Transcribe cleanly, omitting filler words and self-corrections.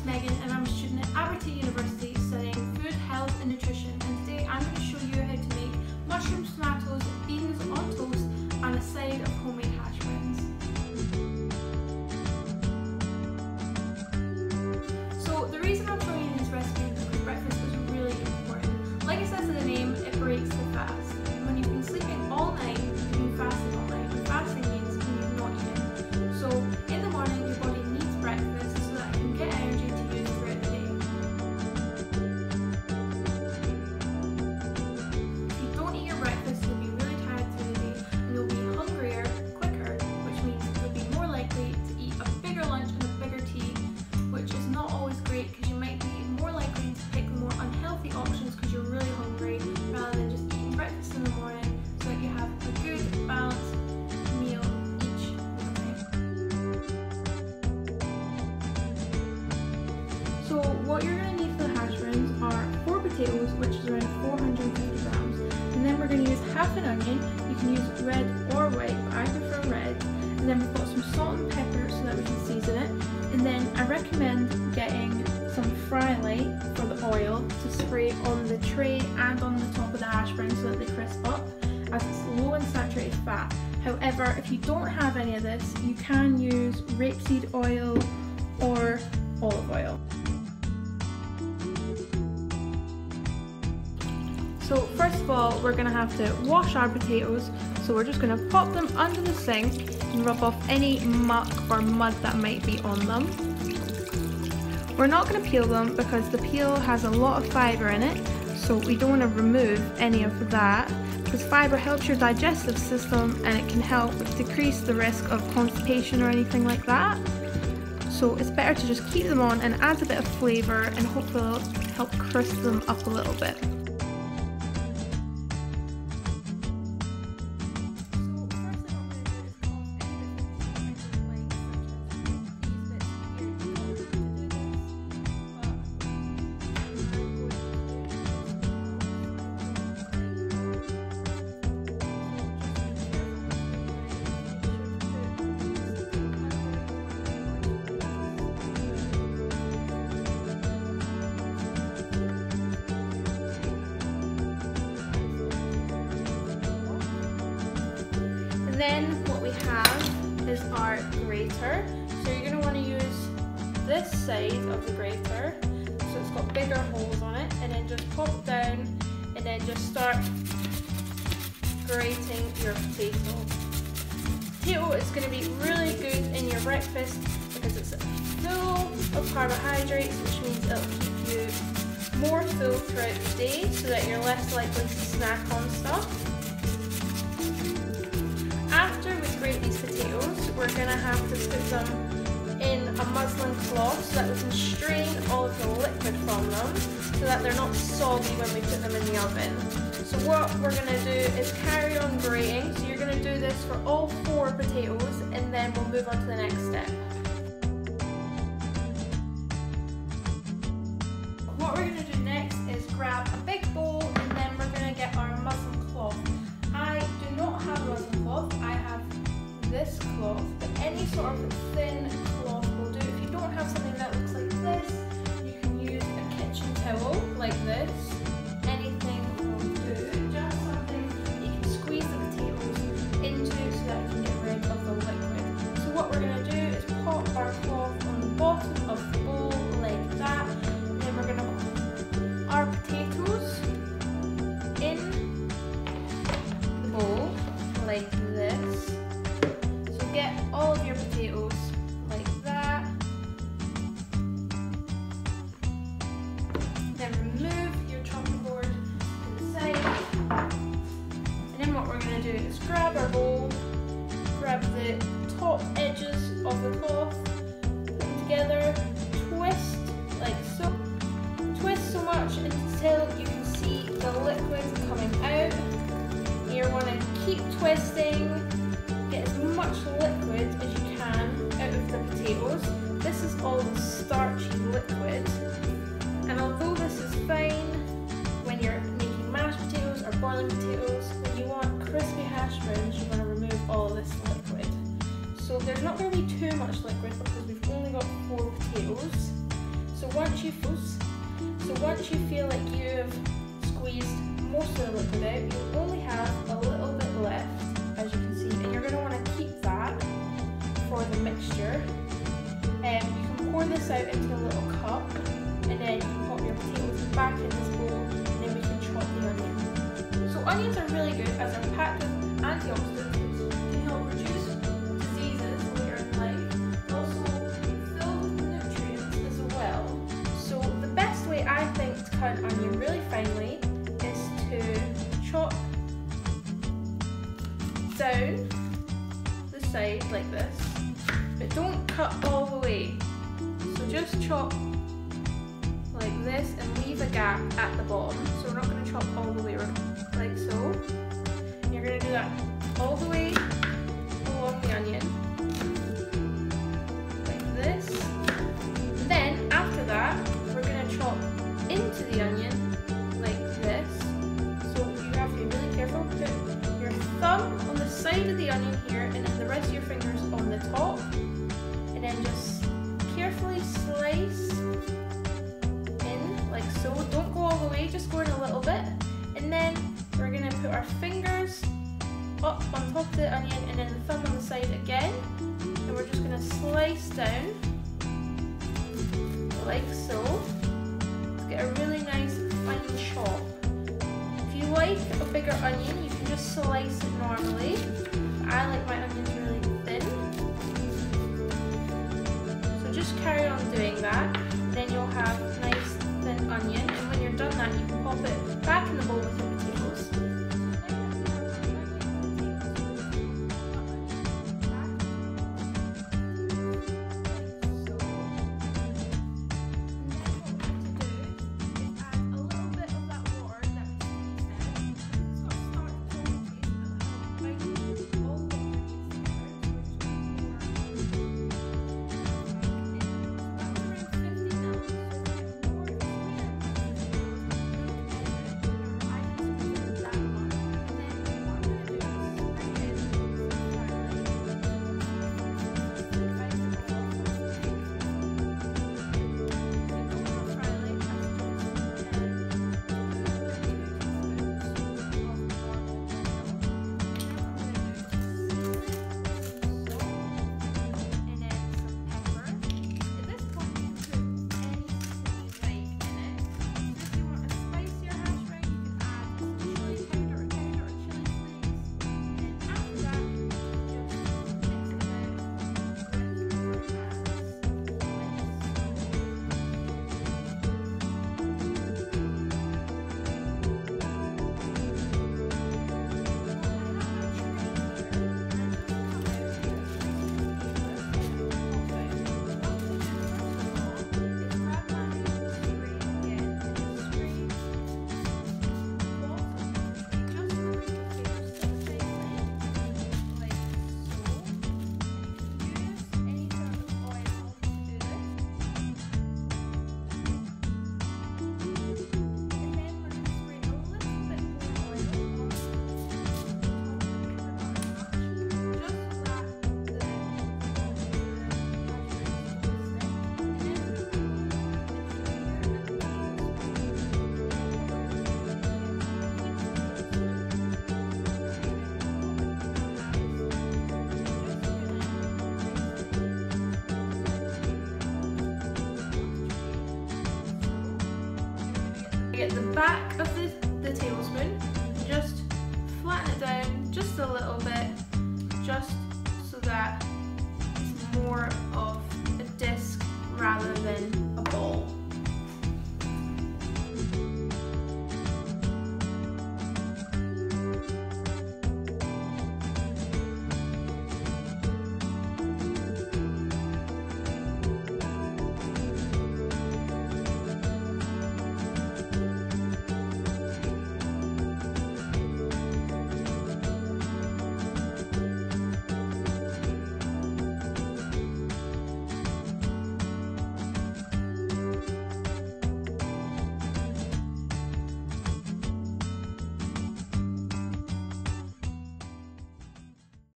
Megan and I'm a student at Abertay University studying food, health and nutrition, and today I'm going to show you how to make mushrooms, tomatoes, beans on toast and a side of homemade hash browns. So the reason I'm showing you this recipe is because breakfast is really important. Like it says in the name, it breaks the fast. When you've been sleeping all night, you've been fasting all night, and fasting means you've not eaten. So in the morning your body needs breakfast so that it can get energy to use throughout the day. If you don't eat your breakfast, you'll be really tired through the day and you'll be hungrier quicker, which means you'll be more likely to eat a bigger lunch and a bigger tea, which is not always great because you might be more likely to pick more unhealthy options because you're really hungry rather than just eating breakfast in the morning so that you have a good balanced meal each morning. So what you're going to need for the hash browns are 4 potatoes, which is around 450 grams, and then we're going to use half an onion. You can use red or white, but I prefer red. And then we've got some salt and pepper so that we can season it. And then I recommend getting some fry light for the oil to spray on the tray and on the top of the hash brown so that they crisp up, as it's low in saturated fat. However, if you don't have any of this, you can use rapeseed oil or olive oil. So first of all, we're going to have to wash our potatoes, so we're just going to pop them under the sink and rub off any muck or mud that might be on them. We're not going to peel them because the peel has a lot of fibre in it, so we don't want to remove any of that, because fibre helps your digestive system and it can help decrease the risk of constipation or anything like that. So it's better to just keep them on, and it adds a bit of flavour and hopefully it'll help crisp them up a little bit. Then what we have is our grater. So you're going to want to use this side of the grater, so it's got bigger holes on it, and then just pop it down and then just start grating your potato. Potato is going to be really good in your breakfast because it's full of carbohydrates, which means it'll keep you more full throughout the day so that you're less likely to snack on stuff. After we grate these potatoes, we're going to have to put them in a muslin cloth so that we can strain all of the liquid from them so that they're not soggy when we put them in the oven. So what we're going to do is carry on grating. So you're going to do this for all 4 potatoes and then we'll move on to the next step. What we're going to do next is grab a big bowl and then we're going to get our muslin cloth. I do not have a muslin cloth, I have this cloth, but any sort of thin cloth will do. If you don't have something that looks like this, you can use a kitchen towel like this. Anything will do, just something that you can squeeze the potatoes into so that you can get rid of the liquid. So what we're going to do is pop our cloth on the bottom of the bowl like that, and then we're going to put our potatoes in the bowl like this. So get all of your potatoes like that. Then remove your chopping board to the side. And then what we're going to do is grab our bowl, grab the top edges of the cloth, put them together, twist like so. Twist so much until you can see the liquid coming out. You want to keep twisting, get as much liquid as you can out of the potatoes. This is all the starchy liquid, and although this is fine when you're making mashed potatoes or boiling potatoes, when you want crispy hash browns, you want to remove all this liquid. So there's not going to be too much liquid because we've only got 4 potatoes. So once you feel like you've squeezed most of the liquid out, you only have a little bit left, as you can see, and you're going to want to keep that for the mixture. You can pour this out into a little cup, and then you can pop your potatoes back in this bowl, and then we can chop the onion. So onions are really good as they're packed with antioxidants, can help reduce diseases later in life, and also fill with nutrients as well. So the best way I think to cut an onion really finely is to chop down the side like this, but don't cut all the way. So just chop like this and leave a gap at the bottom. So we're not going to chop all the way like so. You're going to do that all the way along the onion, like this. And then after that, we're going to chop into the onion like this. So you have to be really careful. Put your thumb on the side of the onion here, and then the rest of your fingers on the top, and then just carefully slice in like so. Don't go all the way, just go in a little bit. And then we're going to put our fingers up on top of the onion, and then the thumb on the side again, and we're just going to slice down like so to get a really nice fine chop. If you like a bigger onion, you can just slice it normally. I like my onions really thin, so just carry on doing that. Then you'll have nice thin onion, and when you're done that, you can pop it back in the bowl with your potatoes. Get the back of the tablespoon, just flatten it down just a little bit, just so that